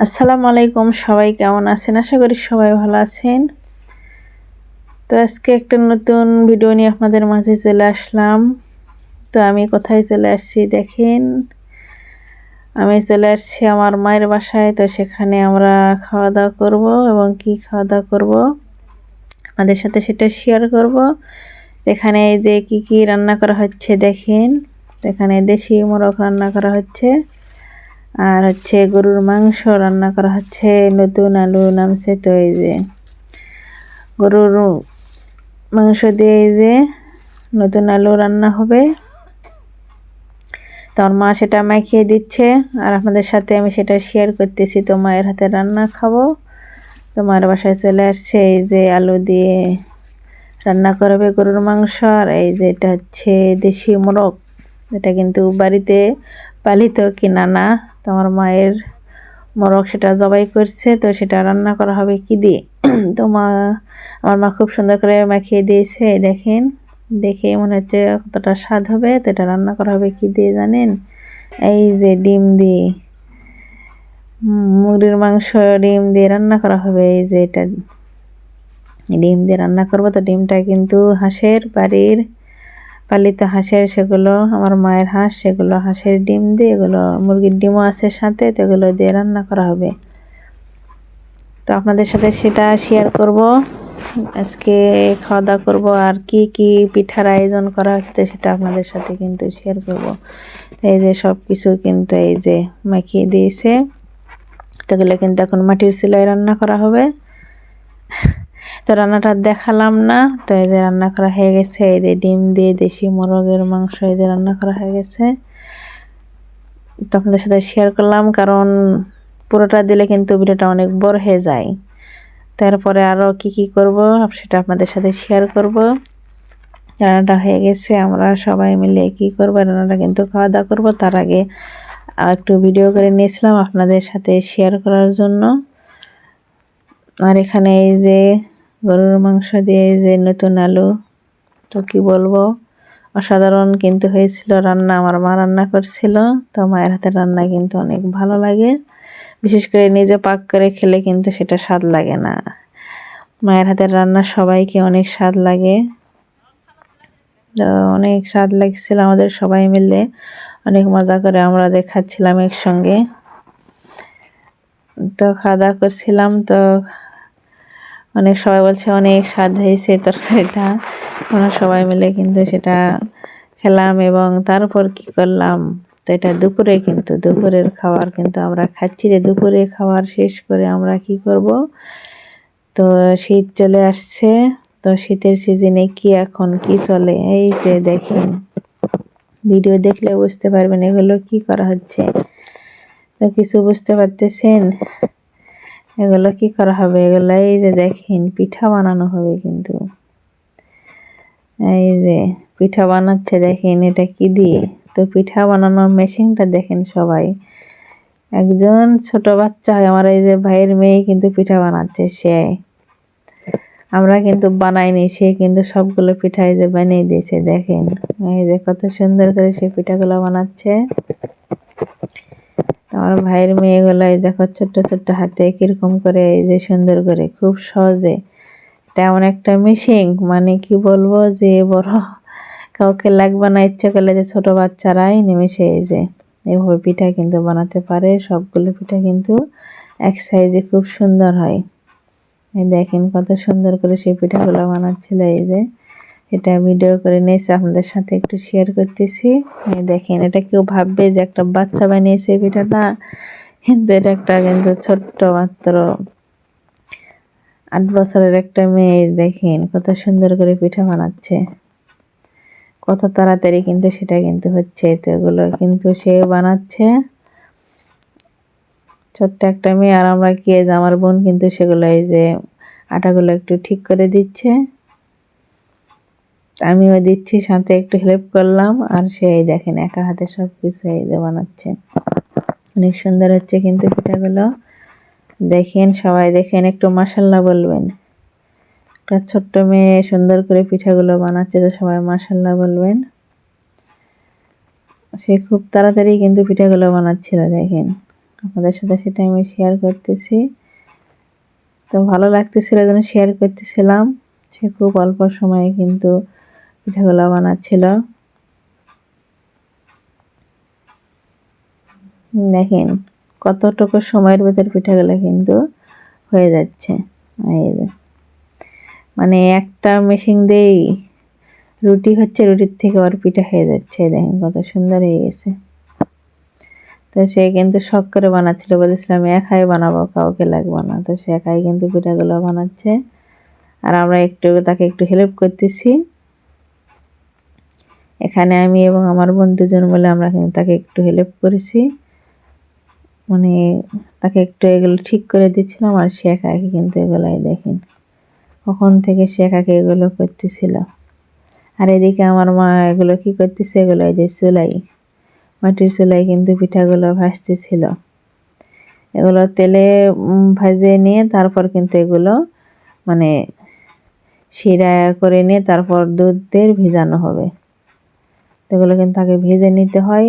আসসালামু আলাইকুম, সবাই কেমন আছেন? আশা করি সবাই ভালো আছেন। তো আজকে একটা নতুন ভিডিও নিয়ে আপনাদের মাঝে চলে আসলাম। তো আমি কোথায় চলে আসছি দেখেন, আমি চলে আসছি আমার মায়ের বাসায়। তো সেখানে আমরা খাওয়া দাওয়া করব এবং কি খাওয়া দাওয়া করব আপনাদের সাথে সেটা শেয়ার করব। এখানে এই যে কি রান্না করা হচ্ছে দেখেন, এখানে দেশি মোরগ রান্না করা হচ্ছে, আর হচ্ছে গরুর মাংস রান্না করা হচ্ছে, নতুন আলু নামছে। তো এই যে গরুর মাংস দিয়ে এই যে নতুন আলু রান্না হবে। তো আমার মা সেটা মাখিয়ে দিচ্ছে আর আপনাদের সাথে আমি সেটা শেয়ার করতেছি। তো মায়ের হাতে রান্না খাবো। তো মায়ের বাসায় চলে আসছে, এই যে আলু দিয়ে রান্না করবে গরুর মাংস। আর এই যে এটা হচ্ছে দেশি মোরগ, এটা কিন্তু বাড়িতে পালিত কিনা না। তো আমার মায়ের মোরগ সেটা জবাই করছে, তো সেটা রান্না করা হবে কি দিয়ে। তো আমার মা খুব সুন্দর করে মাখিয়ে দিয়েছে, দেখেন, দেখে মনে হচ্ছে কতটা স্বাদ হবে। তো এটা রান্না করা হবে কি দিয়ে জানেন? এই যে ডিম দিয়ে, মুরগির মাংস ডিম দিয়ে রান্না করা হবে। এই যে এটা ডিম দিয়ে রান্না করবো। তো ডিমটা কিন্তু হাঁসের, বাড়ির পালিত হাঁসের, সেগুলো আমার মায়ের হাঁস, সেগুলো হাঁসের ডিম দিয়ে, এগুলো মুরগির ডিমও আছে সাথে, তো এগুলো দিয়ে রান্না করা হবে। তো আপনাদের সাথে সেটা শেয়ার করব। আজকে খাওয়া দাওয়া করবো আর কি পিঠার আয়োজন করা হচ্ছে সেটা আপনাদের সাথে কিন্তু শেয়ার করব। এই যে সব কিছু কিন্তু এই যে মাখিয়ে দিয়েছে, তো এগুলো কিন্তু এখন মাটির চুলায় রান্না করা হবে। তো রান্নাটা দেখালাম না। তো এই যে রান্না করা হয়ে গেছে, এই যে ডিম দিয়ে দেশি মোরগের মাংস এই যে রান্না করা হয়ে গেছে। তো আপনাদের সাথে শেয়ার করলাম, কারণ পুরোটা দিলে কিন্তু ভিডিওটা অনেক বড় হয়ে যায়। তারপরে আরও কি করব সেটা আপনাদের সাথে শেয়ার করব। রান্নাটা হয়ে গেছে, আমরা সবাই মিলে কি করব, রান্নাটা কিন্তু খাওয়া দাওয়া করবো। তার আগে একটু ভিডিও করে নিয়েছিলাম আপনাদের সাথে শেয়ার করার জন্য। আর এখানে এই যে গরুর মাংস দিয়ে এই যে নতুন আলু, তো কি বলবো, অসাধারণ কিন্তু হয়েছিল রান্না। আমার মা রান্না করছিল। তো মায়ের হাতের রান্না কিন্তু অনেক ভালো লাগে, বিশেষ করে নিজে পাক করে খেলে কিন্তু সেটা স্বাদ লাগে না। মায়ের হাতের রান্না সবাইকে অনেক স্বাদ লাগে। তো অনেক স্বাদ লাগছিল, আমাদের সবাই মিলে অনেক মজা করে আমরা দেখাচ্ছিলাম একসঙ্গে। তো খাওয়া দাওয়া করছিলাম, তো অনেক সবাই বলছে অনেক স্বাদ হয়েছে তরকারিটা। আমরা সবাই মিলে কিন্তু সেটা খেলাম এবং তারপর কি করলাম, তো এটা দুপুরে কিন্তু দুপুরের খাবার কিন্তু আমরা খাচ্ছি। যে দুপুরে খাবার শেষ করে আমরা কি করব, তো শীত চলে আসছে। তো শীতের সিজনে কি এখন কি চলে, এই যে দেখেন, ভিডিও দেখলে বুঝতে পারবেন এগুলো কি করা হচ্ছে। তো কিছু বুঝতে পারতেছেন এগুলো কি করা হবে? এগুলো এই যে দেখেন পিঠা বানানো হবে কিন্তু, এই যে পিঠা বানাচ্ছে দেখেন, এটা কি দিয়ে। তো পিঠা বানানোর মেশিনটা দেখেন সবাই, একজন ছোট বাচ্চা হয় আমার এই যে ভাইয়ের মেয়ে কিন্তু পিঠা বানাচ্ছে। সে, আমরা কিন্তু বানাইনি, সে কিন্তু সবগুলো পিঠা এই যে বানিয়ে দিয়েছে দেখেন। এই যে কত সুন্দর করে সে পিঠাগুলো বানাচ্ছে। আমার ভাইয়ের মেয়েগুলো এই দেখো ছোট্ট ছোট্ট হাতে কিরকম করে এই যে সুন্দর করে খুব সহজে, এটা এমন একটা মেশিন, মানে কি বলবো, যে বড় কাউকে লাগবে না, ইচ্ছে করলে যে ছোট বাচ্চারাই নিমেষে এই যে এভাবে পিঠা কিন্তু বানাতে পারে। সবগুলো পিঠা কিন্তু এক সাইজে খুব সুন্দর হয়। এই দেখেন কত সুন্দর করে সেই পিঠাগুলো বানাচ্ছিল। এই যে এটা ভিডিও করে নিয়েছে, আপনাদের সাথে একটু শেয়ার করতেছি। এই দেখেন, এটা কেউ ভাববে যে একটা বাচ্চা বানিয়েছে পিঠাটা, কিন্তু এটা একটা কিন্তু ছোট্ট মাত্র 8 বছরের একটা মেয়ে। দেখেন কত সুন্দর করে পিঠা বানাচ্ছে, কত তাড়াতাড়ি কিন্তু সেটা কিন্তু হচ্ছে। তো এগুলো কিন্তু সে বানাচ্ছে, ছোট্ট একটা মেয়ে। আর আমরা কি, আমার বোন কিন্তু সেগুলো এই যে আটাগুলো একটু ঠিক করে দিচ্ছে, আমিও দিচ্ছি, সাথে একটু হেল্প করলাম। আর সে দেখেন একা হাতে সব কিছু এই যে বানাচ্ছে, অনেক সুন্দর হচ্ছে কিন্তু পিঠাগুলো। দেখেন সবাই, দেখেন একটু মাশাল্লাহ বলবেন। একটা ছোট্ট মেয়ে সুন্দর করে পিঠাগুলো বানাচ্ছে, তো সবাই মাশাল্লাহ বলবেন। সে খুব তাড়াতাড়ি কিন্তু পিঠাগুলো বানাচ্ছিল দেখেন, আপনাদের সাথে সেটা আমি শেয়ার করতেছি। তো ভালো লাগতেছিল যেন শেয়ার করতেছিলাম। সে খুব অল্প সময়ে কিন্তু পিঠাগুলো বানাচ্ছিল। দেখেন কতটুকু সময়ের ভিতর পিঠাগুলো কিন্তু হয়ে যাচ্ছে। এই যে মানে একটা মেশিন দিয়েই রুটি হচ্ছে, রুটির থেকে আর পিঠা হয়ে যাচ্ছে। দেখেন কত সুন্দর হয়ে গেছে। তো সে কিন্তু শখ করে বানাচ্ছিল, বলেছিলাম একাই বানাবো, কাউকে লাগবে না। তো সে একাই কিন্তু পিঠাগুলো বানাচ্ছে আর আমরা তাকে একটু হেল্প করতেছি। এখানে আমি এবং আমার বন্ধুজন মিলে আমরা কিন্তু তাকে একটু হেল্প করেছি, মানে তাকে একটু এগুলো ঠিক করে দিচ্ছিলাম। আর সে একাই কিন্তু এগুলাই দেখেন কখন থেকে সে একাকে এগুলো করতেছিল। আর এদিকে আমার মা এগুলো কি করতেছে, এগুলো এই যে চুলাই, মাটির চুলাই কিন্তু পিঠাগুলো ভাজতেছিল। এগুলো তেলে ভাজে নিয়ে তারপর কিন্তু এগুলো মানে শিরা করে নিয়ে তারপর দুধ দিয়ে ভিজানো হবে। এগুলো কিন্তু আগে ভেজে নিতে হয়।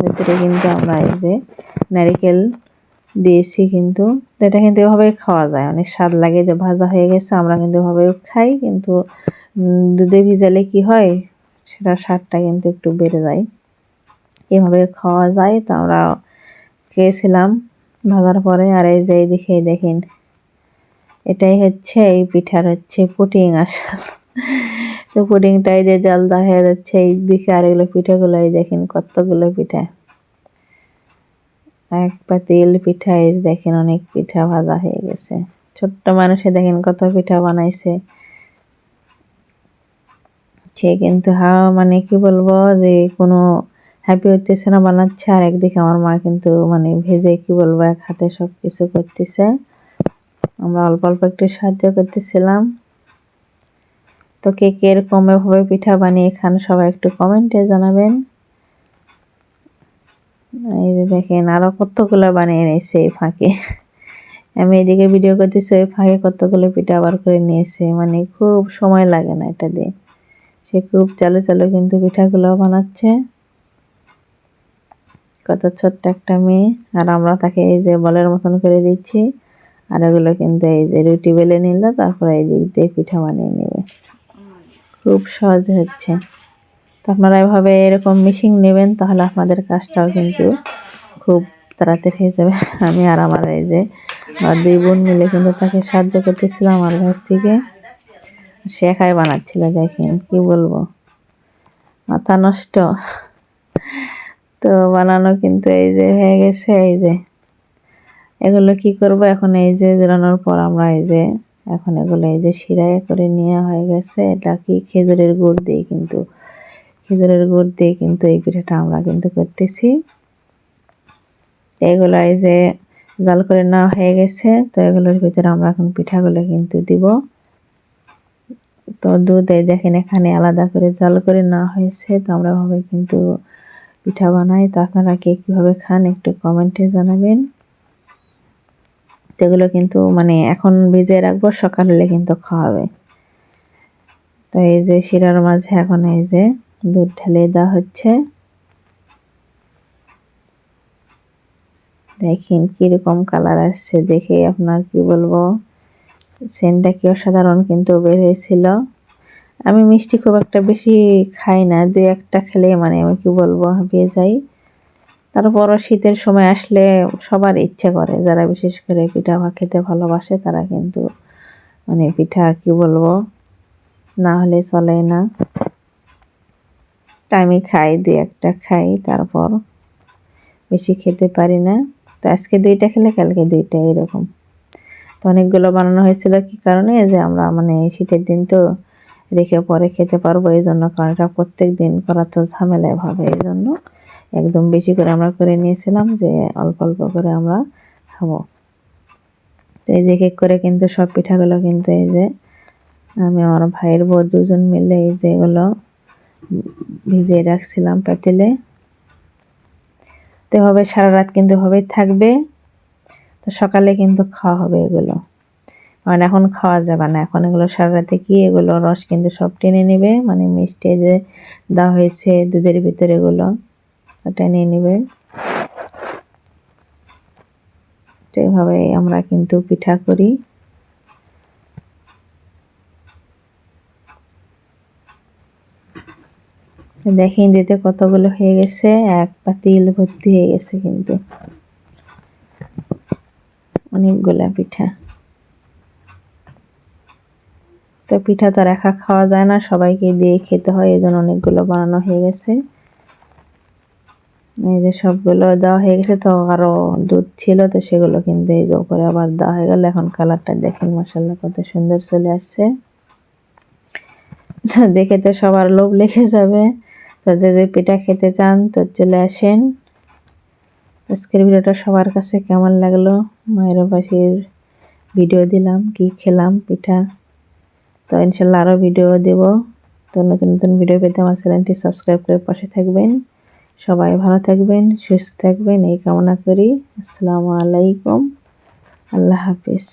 ভিতরে কিন্তু আমরা এই যে নারকেল দিয়েছি কিন্তু। তো এটা কিন্তু এভাবে খাওয়া যায়, অনেক স্বাদ লাগে। যে ভাজা হয়ে গেছে আমরা কিন্তু এভাবেও খাই, কিন্তু দুধে ভিজালে কি হয় সেটার স্বাদটা কিন্তু একটু বেড়ে যায়। এভাবে খাওয়া যায়। তো আমরা খেয়েছিলাম ভাজার পরে। আর এই যে এইদিকে দেখেন এটাই হচ্ছে এই পিঠার হচ্ছে পুডিং আসল। তো পুডিংটাই যে জালদা হয়ে যাচ্ছে এই দিকে। আর এগুলো পিঠাগুলোই দেখেন কতগুলো পিঠা, এক পাতিল পিঠা। এই দেখেন অনেক পিঠা ভাজা হয়ে গেছে। ছোট্ট মানুষে দেখেন কত পিঠা বানাইছে। সে কিন্তু মানে কি বলবো যে কোনো হ্যাপি হইতেছে না বানাচ্ছে। আর একদিকে আমার মা কিন্তু মানে ভেজে কি বলবো এক হাতে সব কিছু করতেছে, আমরা অল্প অল্প একটু সাহায্য করতেছিলাম। তো কে কে এরকম এভাবে পিঠা বানিয়ে খান সবাই একটু কমেন্টে জানাবেন। এই যে দেখেন আরো কতগুলো বানিয়ে নিয়েছে এই ফাঁকে। আমি এদিকে ভিডিও করতেছি, ওই ফাঁকে কতগুলো পিঠা আবার করে নিয়েছে। মানে খুব সময় লাগে না এটা দিয়ে। সে খুব চালু চালু কিন্তু পিঠাগুলো বানাচ্ছে। কত ছোট্ট একটা মেয়ে। আর আমরা তাকে এই যে বলের মতন করে দিচ্ছি। আর এগুলো কিন্তু এই যে রুটি বেলে নিল, তারপরে এই দিক দিয়ে পিঠা বানিয়ে নেবে। খুব সহজে হচ্ছে। তো আপনারা এভাবে এরকম মেশিন নেবেন, তাহলে আপনাদের কাজটাও কিন্তু খুব তাড়াতাড়ি হয়ে যাবে। আমি আর আমার এই যে আমার দুই বোন মিলে কিন্তু তাকে সাহায্য করতেছিলাম আমার কাছ থেকে। সে একাই বানাচ্ছিল, দেখেন কি বলবো, মাথা নষ্ট। তো বানানো কিন্তু এই যে হয়ে গেছে। এই যে এগুলো কি করব এখন, এই যে জোড়ানোর পর আমরা এই যে এখন এগুলো এই যে শিরায় করে নেওয়া হয়ে গেছে। এটা কি খেজুরের গুড় দিয়ে কিন্তু, খেজুরের গুড় দিয়ে কিন্তু এই পিঠাটা আমরা কিন্তু করতেছি। এগুলো এই যে জাল করে নেওয়া হয়ে গেছে। তো এগুলোর ভিতরে আমরা এখন পিঠাগুলো কিন্তু দিব। তো দুধ এই দেখেন এখানে আলাদা করে জাল করে নেওয়া হয়েছে। তো আমরা ভাবে কিন্তু পিঠা বানাই। তো আপনারা কে কীভাবে খান একটু কমেন্টে জানাবেন। তো এগুলো কিন্তু মানে এখন ভিজিয়ে রাখবো, সকাল হলে কিন্তু খাওয়াবে। তো এই যে শিরার মাঝে এখন এই যে দুধ ঢেলে দেওয়া হচ্ছে। দেখেন কিরকম কালার আসছে, দেখে আপনার কি বলবো, সেন্টটা কি অসাধারণ কিন্তু বের হয়েছিল। আমি মিষ্টি খুব একটা বেশি খাই না, দুই একটা খেলে মানে আমি কি বলবো হাঁপিয়ে যাই। তারপরও শীতের সময় আসলে সবার ইচ্ছে করে, যারা বিশেষ করে পিঠা খেতে ভালোবাসে তারা কিন্তু মানে পিঠা কি বলবো না হলে চলে না। তা আমি খাই, দুই একটা খাই, তারপর বেশি খেতে পারি না। তো আজকে দুইটা খেলে কালকে দুইটা, এরকম। তো অনেকগুলো বানানো হয়েছিল কি কারণে, যে আমরা মানে শীতের দিন তো রেখে পরে খেতে পারবো এই জন্য। কারণ এটা প্রত্যেক দিন করা তো ঝামেলায় ভাবে, এই জন্য একদম বেশি করে আমরা করে নিয়েছিলাম, যে অল্প অল্প করে আমরা খাবো। তো এই যে এক করে কিন্তু সব পিঠাগুলো কিন্তু এই যে আমি আমার ভাইয়ের বউ দুজন মিলে এই যে এগুলো ভিজিয়ে রাখছিলাম পাতিলে। তো হবে সারা রাত কিন্তু হবেই থাকবে। তো সকালে কিন্তু খাওয়া হবে এগুলো, কারণ এখন খাওয়া যাবে না। এখন এগুলো সারা রাতে কি এগুলো রস কিন্তু সব টেনে নেবে, মানে মিষ্টি যে দেওয়া হয়েছে দুধের ভিতরে এগুলো টেনে নেবে। তো এইভাবে আমরা কিন্তু পিঠা করি। দেখেন দিতে কতগুলো হয়ে গেছে, এক পাতিল ভর্তি হয়ে গেছে কিন্তু অনেকগুলা পিঠা। তো পিঠা তো একা খাওয়া যায় না, সবাইকে দিয়ে খেতে হয়, এই জন্য অনেকগুলো বানানো হয়ে গেছে। এই যে সবগুলো দেওয়া হয়ে গেছে, তো আরো দুধ ছিল, তো সেগুলো কিন্তু এই যে উপরে আবার দেওয়া হয়ে গেল। এখন কালারটা দেখেন মাশাআল্লাহ কত সুন্দর চলে আসছে। দেখে তো সবার লোভ লেগে যাবে। তো যে যে পিঠা খেতে চান তো চলে আসেন। আজকের ভিডিওটা সবার কাছে কেমন লাগলো, মায়ের বাসির ভিডিও দিলাম কি খেলাম পিঠা, তো ইনশাল্লাহ আরও ভিডিও দেব। তো নতুন নতুন ভিডিও পেতে আমার চ্যানেলটি সাবস্ক্রাইব করে পাশে থাকবেন। সবাই ভালো থাকবেন, সুস্থ থাকবেন এই কামনা করি। আসসালামু আলাইকুম, আল্লাহ হাফিজ।